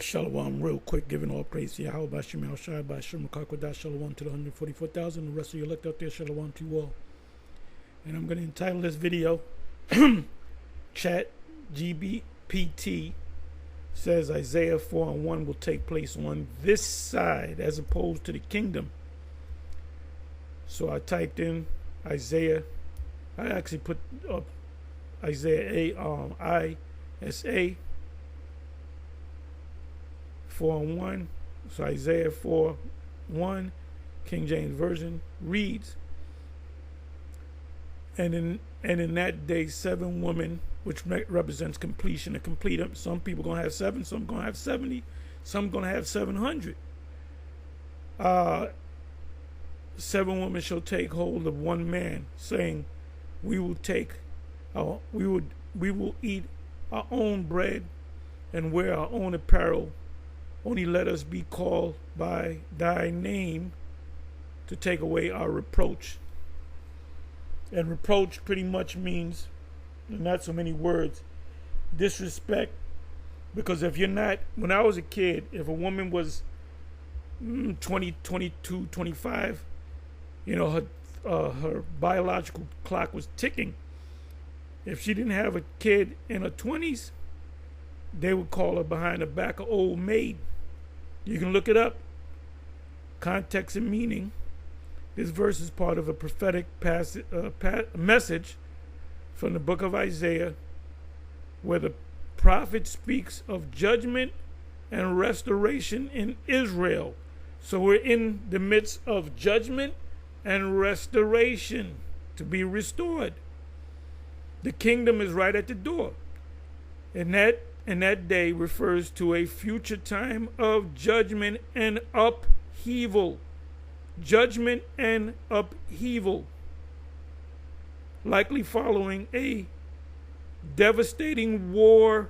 Shalom, real quick, giving all praise to Yahweh, Bashim Al Shai, Bashim Kakodah, Shalom to the 144,000, the rest of you elect out there, Shalom to you all. And I'm going to entitle this video, ChatGPT says Isaiah 4:1 will take place on this side as opposed to the kingdom. So I typed in Isaiah, I actually put up Isaiah ISA 4:1. So Isaiah 4:1, King James Version reads, and in that day 7 women, which represents completion and complete. Some people gonna have 7, some gonna have 70, some gonna have 700. 7 women shall take hold of one man, saying, we will eat our own bread and wear our own apparel. Only let us be called by thy name to take away our reproach. And reproach pretty much means, not so many words, disrespect. Because if you're not, when I was a kid, if a woman was 20, 22, 25, you know, her biological clock was ticking. If she didn't have a kid in her 20s, they would call her behind the back of old maid. You can look it up. Context and meaning. This verse is part of a prophetic message from the book of Isaiah, where the prophet speaks of judgment and restoration in Israel. So we're in the midst of judgment and restoration, to be restored. The kingdom is right at the door. And that day refers to a future time of judgment and upheaval. Judgment and upheaval. Likely following a devastating war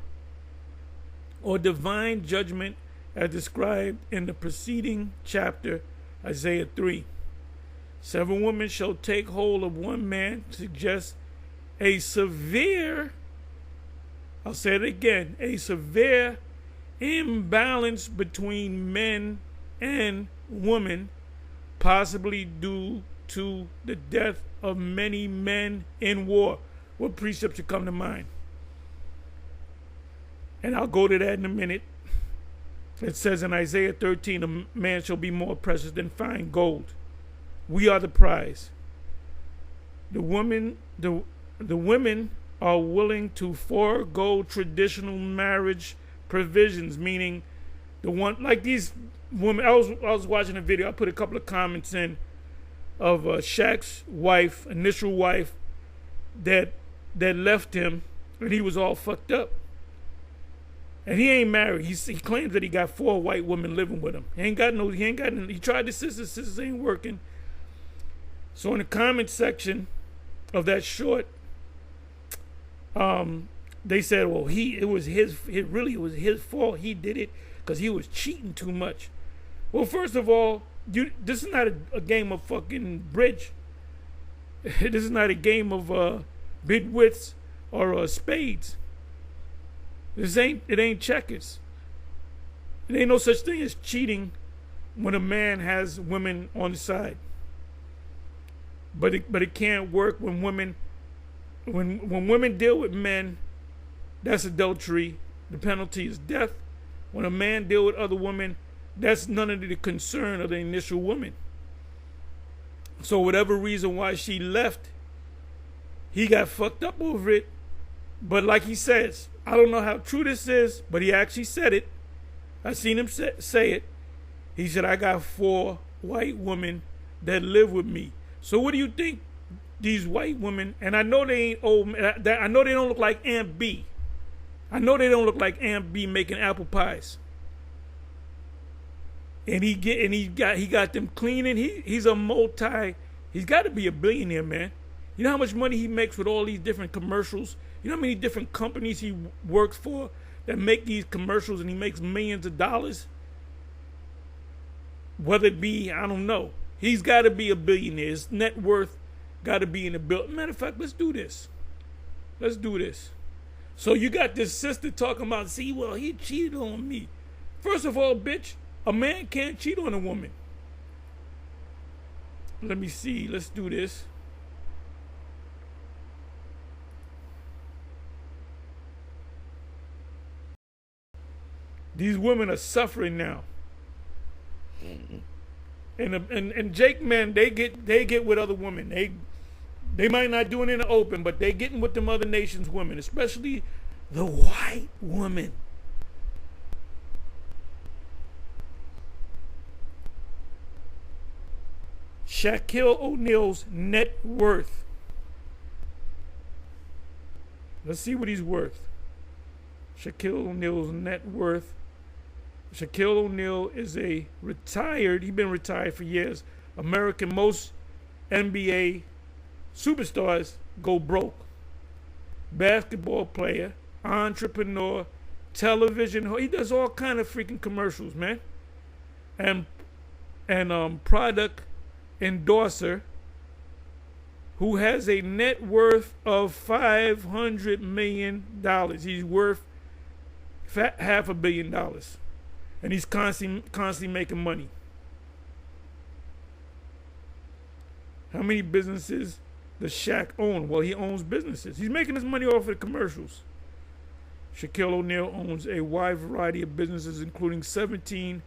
or divine judgment as described in the preceding chapter, Isaiah 3. 7 women shall take hold of one man, suggests a severe, I'll say it again, a severe imbalance between men and women, possibly due to the death of many men in war. What precepts should come to mind? And I'll go to that in a minute. It says in Isaiah 13, a man shall be more precious than fine gold. We are the prize. The women are willing to forego traditional marriage provisions, meaning the one, like these women. I was watching a video. I put a couple of comments in of Shaq's wife, initial wife, that left him, and he was all fucked up. And he ain't married. He claims that he got 4 white women living with him. He tried the sisters ain't working. So in the comment section of that short, they said, well, it was his fault. He did it because he was cheating too much. Well, first of all, this is not a game of fucking bridge. This is not a game of big wits or spades. It ain't checkers. It ain't no such thing as cheating when a man has women on the side. But it can't work when women deal with men. That's adultery. The penalty is death. When a man deal with other women, that's none of the concern of the initial woman. So whatever reason why she left, he got fucked up over it. But like he says, I don't know how true this is, but he actually said it. I seen him say it. He said, I got 4 white women that live with me. So what do you think these white women, and I know they ain't old, I know they don't look like Aunt B. I know they don't look like Aunt B making apple pies. And he got them cleaning. He's got to be a billionaire, man. You know how much money he makes with all these different commercials? You know how many different companies he works for that make these commercials, and he makes millions of dollars? Whether it be, I don't know. He's got to be a billionaire. His net worth got to be in the bill. Matter of fact, let's do this. So you got this sister talking about, see, well, he cheated on me. First of all, bitch, a man can't cheat on a woman. Let me see. Let's do this. These women are suffering now. And Jake men, they get with other women. They might not do it in the open, but they getting with them other nations' women, especially the white woman. Shaquille O'Neal's net worth. Let's see what he's worth. Shaquille O'Neal's net worth. Shaquille O'Neal is a retired, he's been retired for years, American. Most NBA superstars go broke. Basketball player, entrepreneur, television, he does all kind of freaking commercials, man. And product endorser who has a net worth of $500 million. He's worth $500 million. And he's constantly making money. How many businesses does Shaq own? Well, he owns businesses. He's making his money off of the commercials. Shaquille O'Neal owns a wide variety of businesses, including 17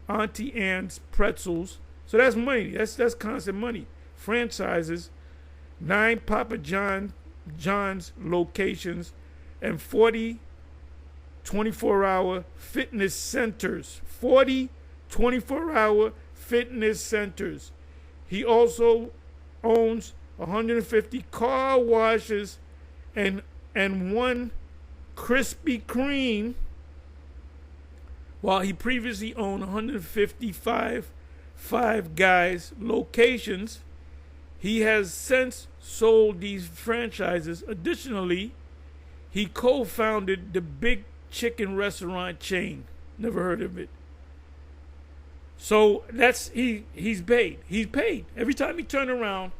Auntie Anne's pretzels. So that's money. That's constant money. Franchises, 9 Papa John's locations, and 40 24-hour fitness centers. 40 24-hour fitness centers. He also owns 150 car washes and 1 Krispy Kreme, while he previously owned 155 Five Guys locations. He has since sold these franchises. Additionally, he co-founded the Big Chicken restaurant chain. Never heard of it. So that's he's paid. He's paid. Every time he turn around,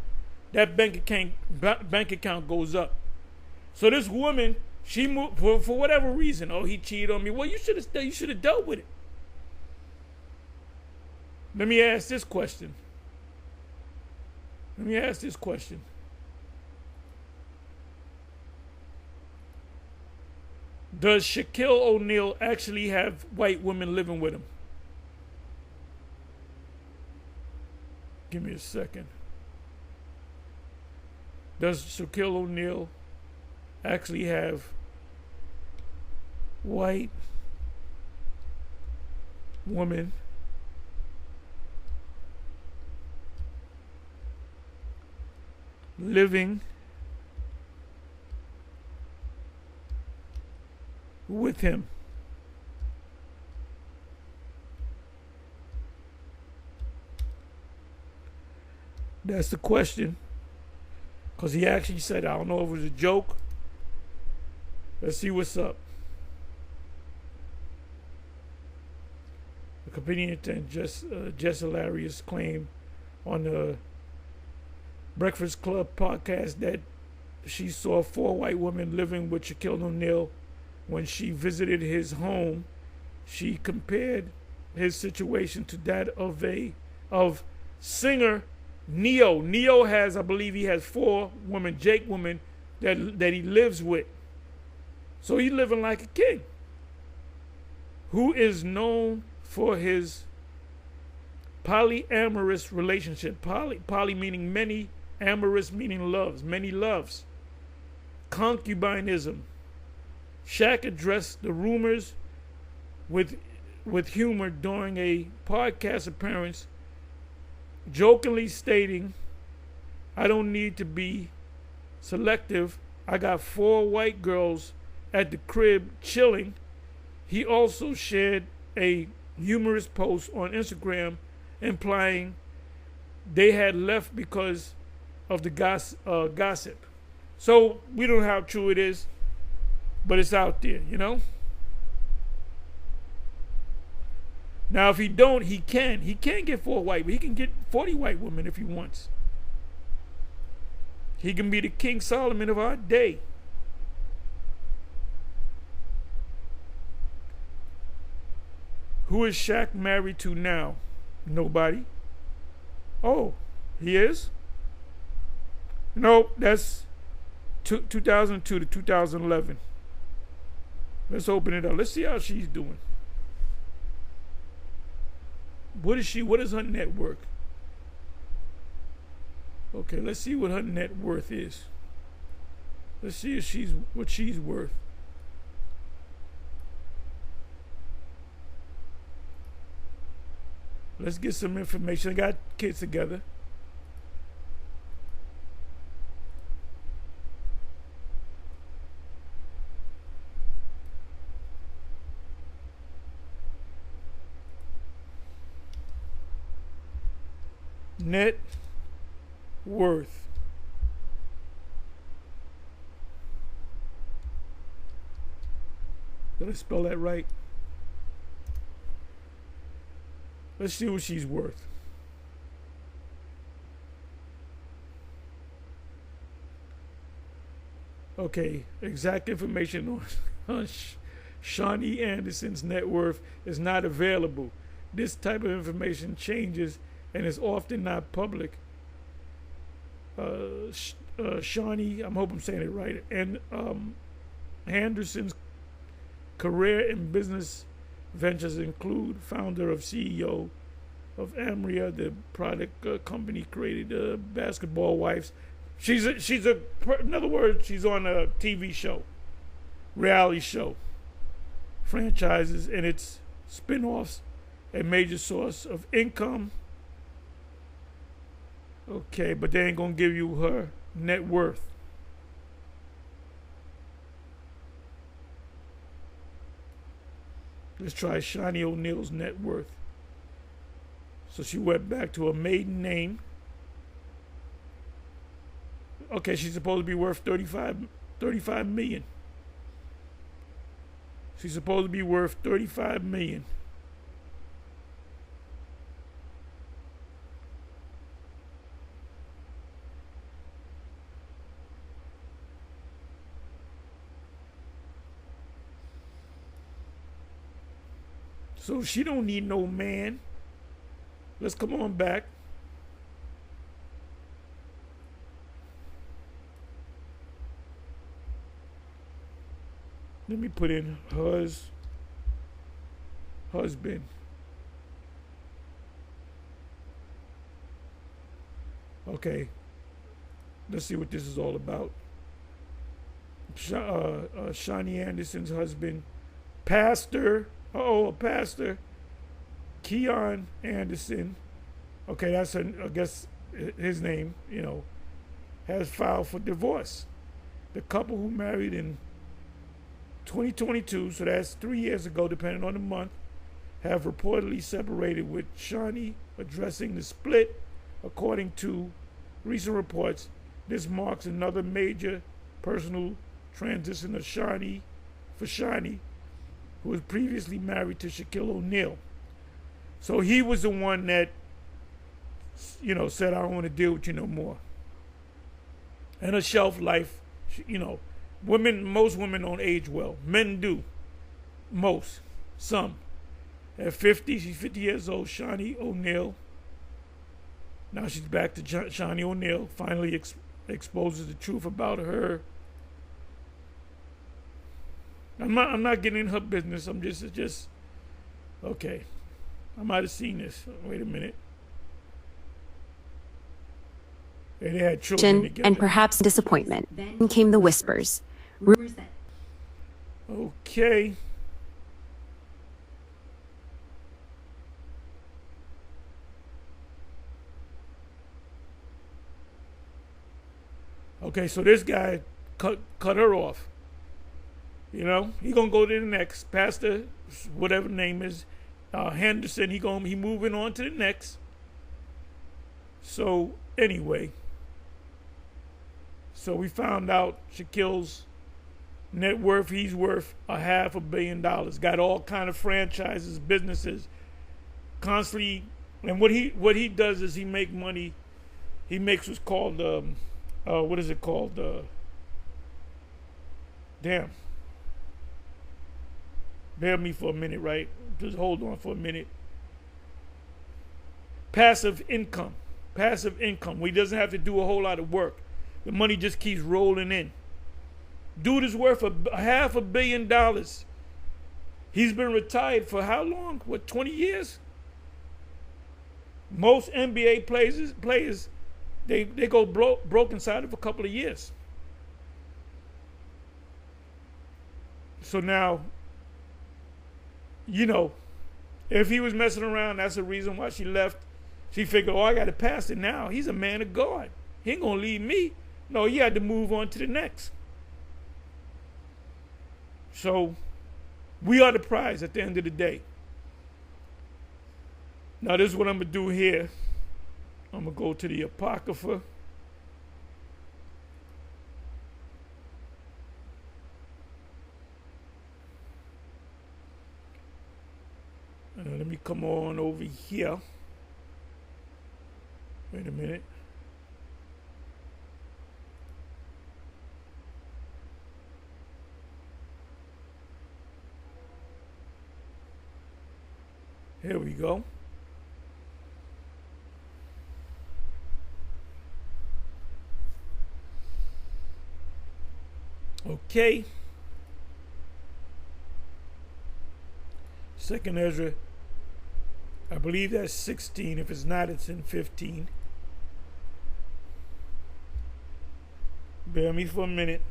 that bank account goes up. So this woman, she moved for whatever reason. Oh, he cheated on me. Well, you should have dealt with it. Let me ask this question. Does Shaquille O'Neal actually have white women living with him? Give me a second. Does Shaquille O'Neal actually have white woman living with him? That's the question. Because he actually said, I don't know if it was a joke. Let's see what's up. The comedian Jess Hilarious claimed on the Breakfast Club podcast that she saw 4 white women living with Shaquille O'Neal when she visited his home. She compared his situation to that of singer Neo. Neo has, I believe he has 4 women, Jake women, that he lives with. So he's living like a king. Who is known for his polyamorous relationship. Poly meaning many, amorous meaning loves, many loves. Concubinism. Shaq addressed the rumors with humor during a podcast appearance, jokingly stating, I don't need to be selective. I got 4 white girls at the crib chilling. He also shared a humorous post on Instagram implying they had left because of the gossip. So we don't know how true it is, but it's out there, you know? Now, if he don't, he can get 4 white, but he can get 40 white women if he wants. He can be the King Solomon of our day. Who is Shaq married to now? Nobody. Oh, he is? No, that's 2002 to 2011. Let's open it up. Let's see how she's doing. What is her net worth? Okay, let's see what her net worth is. Let's see if what she's worth. Let's get some information. I got kids together. Net worth. Did I spell that right? Let's see what she's worth. Okay, exact information on Shawnee Anderson's net worth is not available. This type of information changes and is often not public. Shawnee, I hope I'm saying it right, and Anderson's career and business ventures include founder of CEO of Amria, the product company created Basketball Wives. In other words, she's on a TV show, reality show, franchises, and its spin-offs, a major source of income. Okay, but they ain't gonna give you her net worth. Let's try Shawnee O'Neal's net worth. So she went back to her maiden name. Okay, she's supposed to be worth 35 million. She's supposed to be worth 35 million. So she don't need no man. Let's come on back. Let me put in husband. Okay. Let's see what this is all about. Shawnee Anderson's husband, pastor. A pastor, Keon Anderson. Okay, that's I guess his name. Has filed for divorce. The couple who married in 2022, so that's 3 years ago, depending on the month, have reportedly separated, with Shawnee addressing the split. According to recent reports, this marks another major personal transition of Shawnee, who was previously married to Shaquille O'Neal. So he was the one that, said, I don't want to deal with you no more. And her shelf life, most women don't age well. Men do. Most. Some. At 50, she's 50 years old, Shawnee O'Neal. Now she's back to Shawnee O'Neal, finally exposes the truth about her. I'm not getting in her business. It's just okay. I might have seen this. Wait a minute. They had children together. And perhaps disappointment. Then came the whispers. Rumors that. Okay. Okay, so this guy cut her off. He gonna go to the next pastor, whatever the name is, Henderson. He moving on to the next. So anyway, so we found out Shaquille's net worth. He's worth $500 million. Got all kind of franchises, businesses, constantly. And what he does is he make money. He makes what's called what is it called? Damn. Bear with me for a minute, right? Just hold on for a minute. Passive income. Passive income. He doesn't have to do a whole lot of work. The money just keeps rolling in. Dude is worth $500 million. He's been retired for how long? What, 20 years? Most NBA players they go broke inside of a couple of years. So now, if he was messing around, that's the reason why she left. She figured, I got to pass it now. He's a man of God. He ain't going to leave me. No, he had to move on to the next. So we are the prize at the end of the day. Now, this is what I'm going to do here. I'm going to go to the Apocrypha. Let me come on over here. Wait a minute. Here we go. Okay. Second Ezra, I believe that's 16. If it's not, it's in 15. Bear me for a minute.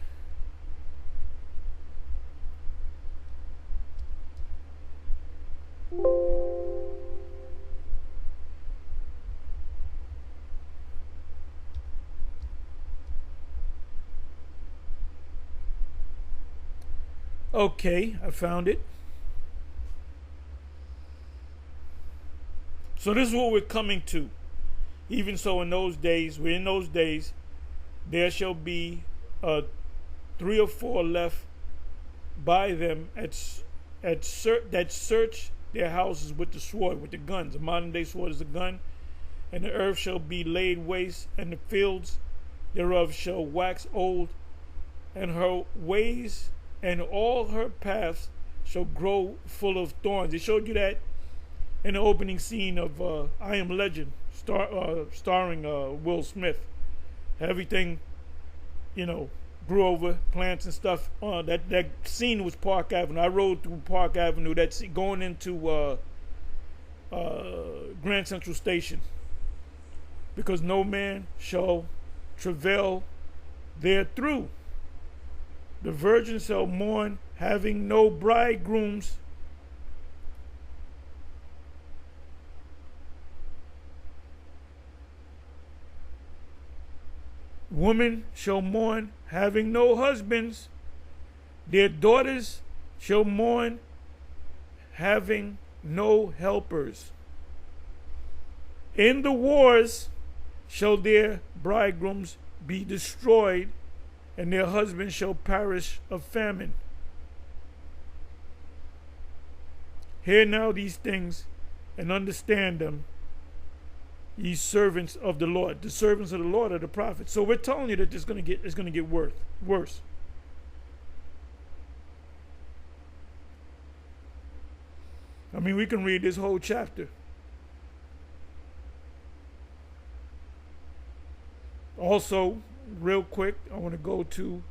Okay, I found it. So this is what we're coming to. Even so, in those days, there shall be 3 or 4 left by them that search their houses with the sword, with the guns. A modern day sword is a gun. And the earth shall be laid waste, and the fields thereof shall wax old, and her ways and all her paths shall grow full of thorns. They showed you that in the opening scene of I Am Legend, starring Will Smith. Everything, grew over, plants and stuff. That scene was Park Avenue. I rode through Park Avenue. That's going into Grand Central Station. Because no man shall travail therethrough. The virgin shall mourn, having no bridegrooms. Women shall mourn, having no husbands. Their daughters shall mourn, having no helpers. In the wars shall their bridegrooms be destroyed, and their husbands shall perish of famine. Hear now these things, and understand them, ye servants of the Lord. The servants of the Lord are the prophets. So we're telling you that it's going to get worse. I mean, we can read this whole chapter. Also, real quick, I want to go to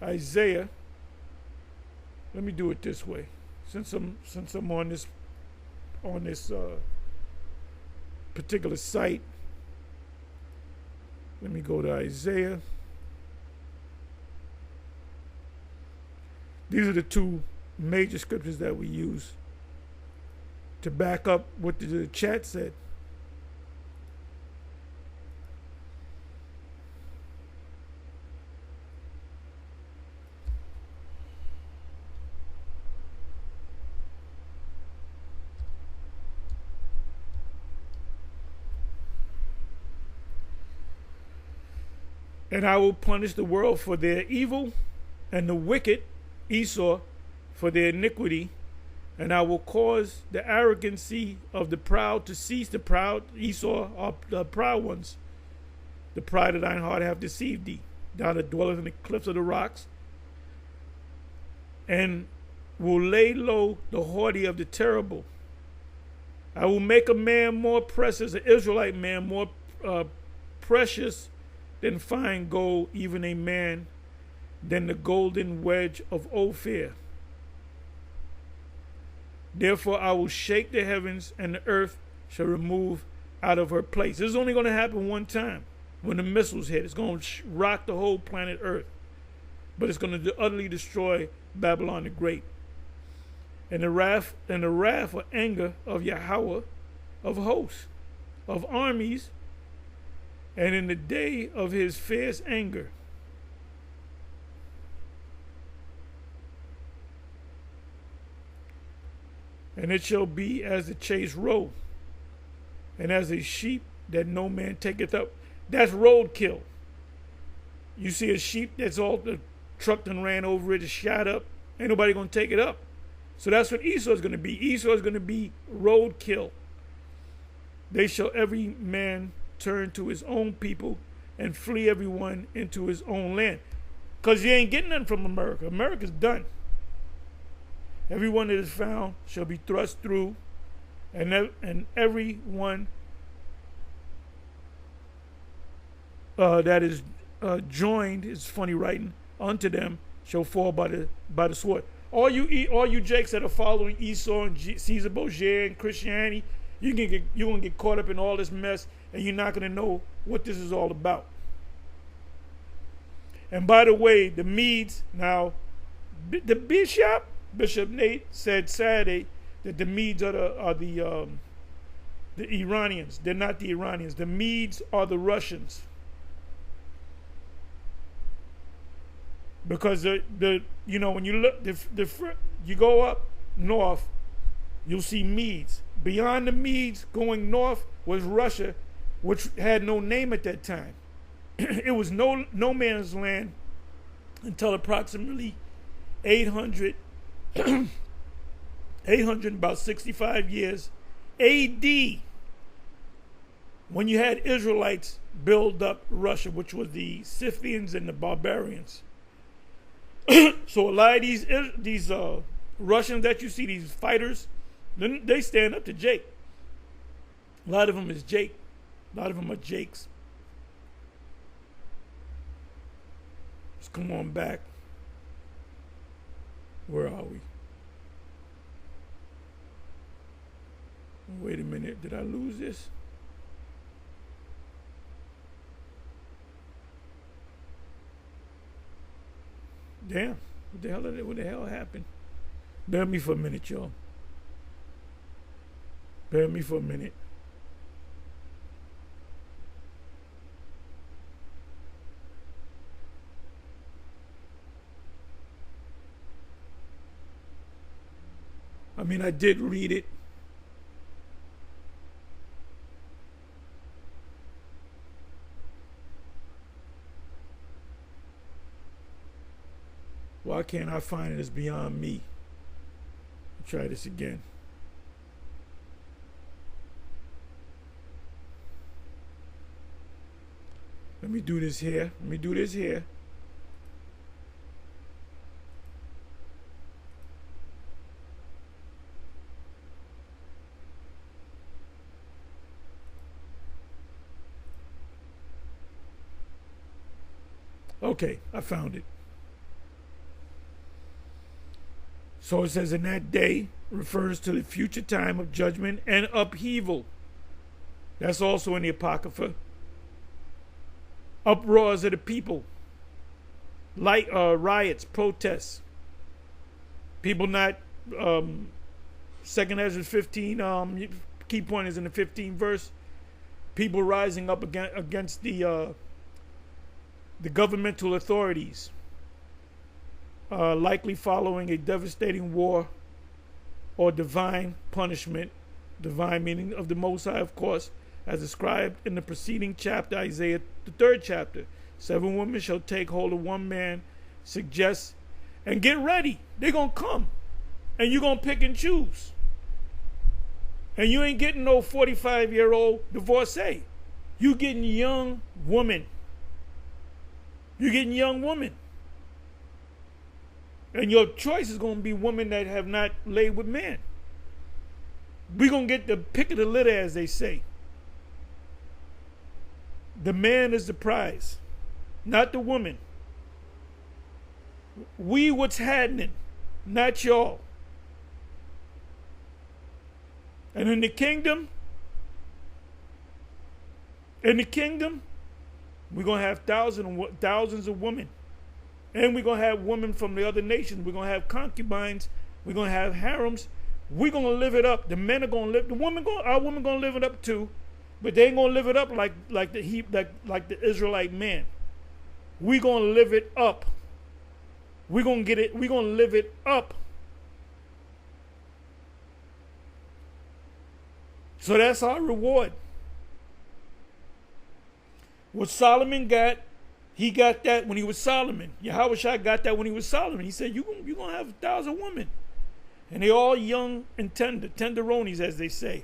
Isaiah. Let me do it this way, since I'm on this particular site. Let me go to Isaiah. These are the 2 major scriptures that we use to back up what the chat said. And I will punish the world for their evil, and the wicked, Esau, for their iniquity. And I will cause the arrogancy of the proud to cease. The proud, Esau, are the proud ones. The pride of thine heart hath deceived thee. Thou that dwellest in the cliffs of the rocks. And will lay low the haughty of the terrible. I will make a man more precious, an Israelite man more precious than fine gold, even a man than the golden wedge of Ophir. Therefore I will shake the heavens, and the earth shall remove out of her place. This is only going to happen one time, when the missiles hit. It's going to rock the whole planet Earth. But it's going to utterly destroy Babylon the Great. And the wrath or anger of Yahweh of hosts, of armies, and in the day of his fierce anger, and it shall be as the chase roe, and as a sheep that no man taketh up. That's roadkill. You see a sheep that's all the truck done ran over it, is shot up. Ain't nobody gonna take it up. So that's what Esau is gonna be. Esau is gonna be roadkill. They shall every man turn to his own people and flee everyone into his own land. Because you ain't getting nothing from America. America's done. Everyone that is found shall be thrust through, and everyone that is joined, is funny writing, unto them shall fall by the sword. All you jakes that are following Esau and Caesar Borgia and Christianity, you're gonna get caught up in all this mess, and you're not gonna know what this is all about. And by the way, the Medes, now the Bishop Nate said Saturday that the Medes are the Iranians. They're not the Iranians. The Medes are the Russians. Because when you look, you go up north, you'll see Medes. Beyond the Medes, going north, was Russia, which had no name at that time. It was no man's land until approximately 800, about 65 years A.D., when you had Israelites build up Russia, which was the Scythians and the barbarians. So a lot of these Russians that you see, these fighters, they stand up to Jake. A lot of them is Jake. A lot of them are Jakes. Let's come on back. Where are we? Wait a minute. Did I lose this? Damn. What the hell happened? Bear with me for a minute, y'all. Bear with me for a minute. I mean, I did read it. Why can't I find it? It's beyond me. I'll try this again. Let me do this here. Okay, I found it. So it says, in that day refers to the future time of judgment and upheaval. That's also in the Apocrypha. Uproars of the people, riots, protests. People not. 2nd Ezra 15. Key point is in the 15th verse. People rising up against the governmental authorities. Likely following a devastating war or divine punishment, divine meaning of the Most High, of course, as described in the preceding chapter, Isaiah, the 3rd chapter. 7 women shall take hold of one man, suggest, and get ready. They're going to come, and you're going to pick and choose. And you ain't getting no 45-year-old divorcee. You getting young woman. You're getting young woman. And your choice is going to be women that have not laid with men. We're going to get the pick of the litter, as they say. The man is the prize, not the woman. We what's happening, not y'all. And in the kingdom, we're going to have thousands of women. And we're going to have women from the other nations. We're going to have concubines. We're going to have harems. We're going to live it up. The men are going to live. Our women going to live it up too, but they ain't going to live it up like the Israelite man. We're going to live it up. We're going to get it. We're going to live it up. So that's our reward. What Solomon got, he got that when he was Solomon. Yahushua got that when he was Solomon. He said, you're going to have 1,000 women. And they're all young and tenderonis, as they say,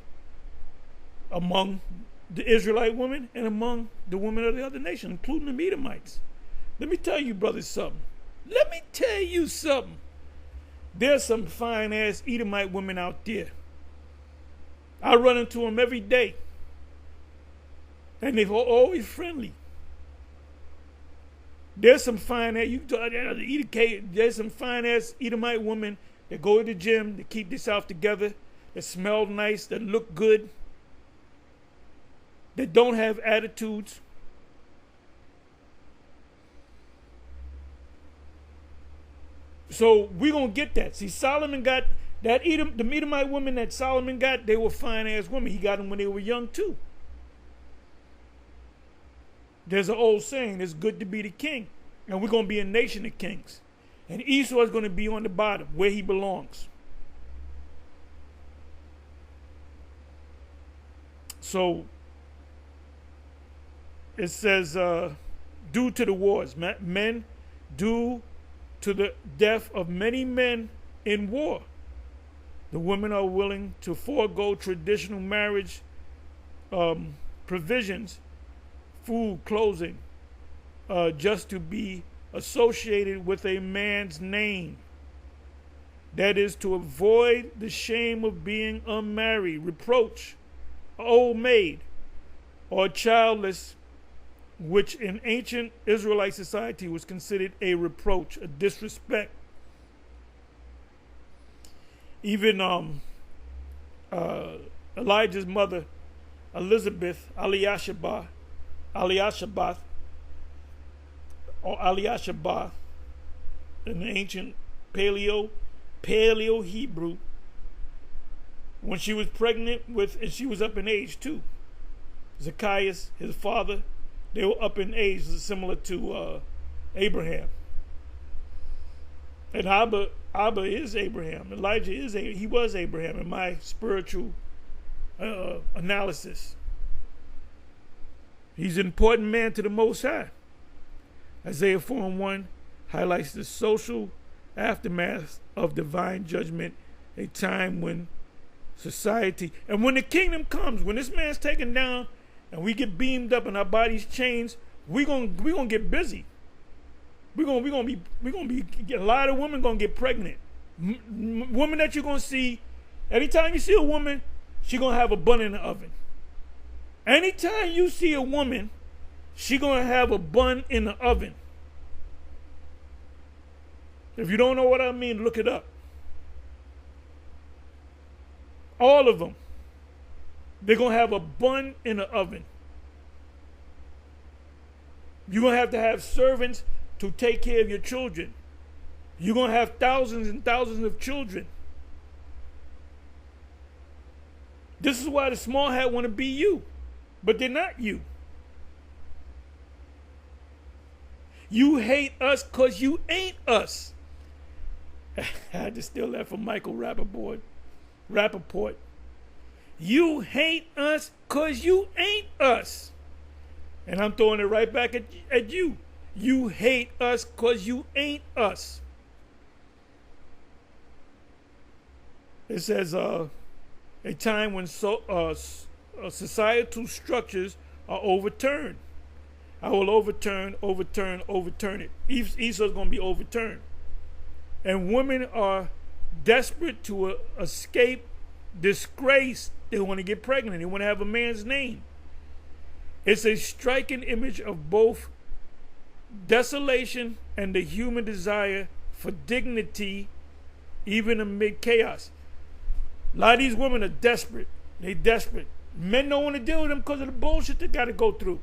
among the Israelite women and among the women of the other nations, including the Edomites. Let me tell you, brothers, something. There's some fine-ass Edomite women out there. I run into them every day. And they're always friendly. There's some fine-ass Edomite women that go to the gym, that keep themselves together, that smell nice, that look good, that don't have attitudes. So we're going to get that. See, Solomon got that. The Edomite women that Solomon got, they were fine-ass women. He got them when they were young too. There's an old saying, it's good to be the king. And we're going to be a nation of kings. And Esau is going to be on the bottom, where he belongs. So, it says, due to the wars, men, due to the death of many men in war, the women are willing to forego traditional marriage provisions, food, clothing, just to be associated with a man's name. That is to avoid the shame of being unmarried, reproach, old maid, or childless, which in ancient Israelite society was considered a reproach, a disrespect. Even Elijah's mother, Elizabeth, Eliashabah, in the ancient Paleo Hebrew, when she was pregnant with, and she was up in age too. Zacchaeus, his father, they were up in age, similar to Abraham. And Abba is Abraham. Elijah he was Abraham in my spiritual analysis. He's an important man to the Most High. Isaiah 4:1 highlights the social aftermath of divine judgment, a time when society, and when the kingdom comes, when this man's taken down and we get beamed up and our bodies changed, we're gonna get busy. We're gonna be a lot of women gonna get pregnant. Women that you're gonna see, anytime you see a woman, she gonna have a bun in the oven. Anytime you see a woman, she gonna have a bun in the oven. If you don't know what I mean, look it up. All of them. They're going to have a bun in the oven. You're going to have servants to take care of your children. You're going to have thousands and thousands of children. This is why the small hat want to be you, but they're not you. You hate us because you ain't us. I had to steal that from Michael Rappaport. You hate us because you ain't us. And I'm throwing it right back at you. You hate us because you ain't us. It says a time when societal structures are overturned. I will overturn it. Esau's going to be overturned. And women are desperate to escape disgrace. They want to get pregnant. They want to have a man's name. It's a striking image of both desolation and the human desire for dignity, even amid chaos. A lot of these women are desperate. They desperate. Men don't want to deal with them because of the bullshit they got to go through.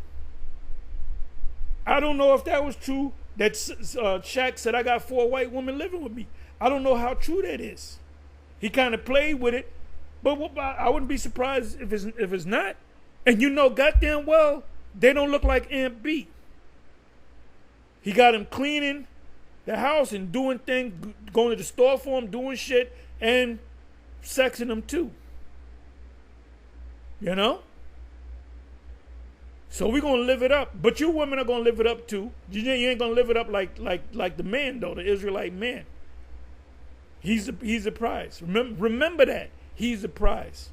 I don't know if that was true, that Shaq said, I got 4 white women living with me. I don't know how true that is. He kind of played with it, but I wouldn't be surprised if it's not. And you know goddamn well, they don't look like Aunt B. He got him cleaning the house and doing things, going to the store for him, doing shit, and sexing them too. You know? So we're going to live it up. But you women are going to live it up too. You ain't going to live it up like the man, though, the Israelite man. He's the prize. Remember that. He's the prize.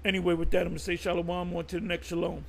Anyway, with that, I'm going to say shalom on to the next shalom.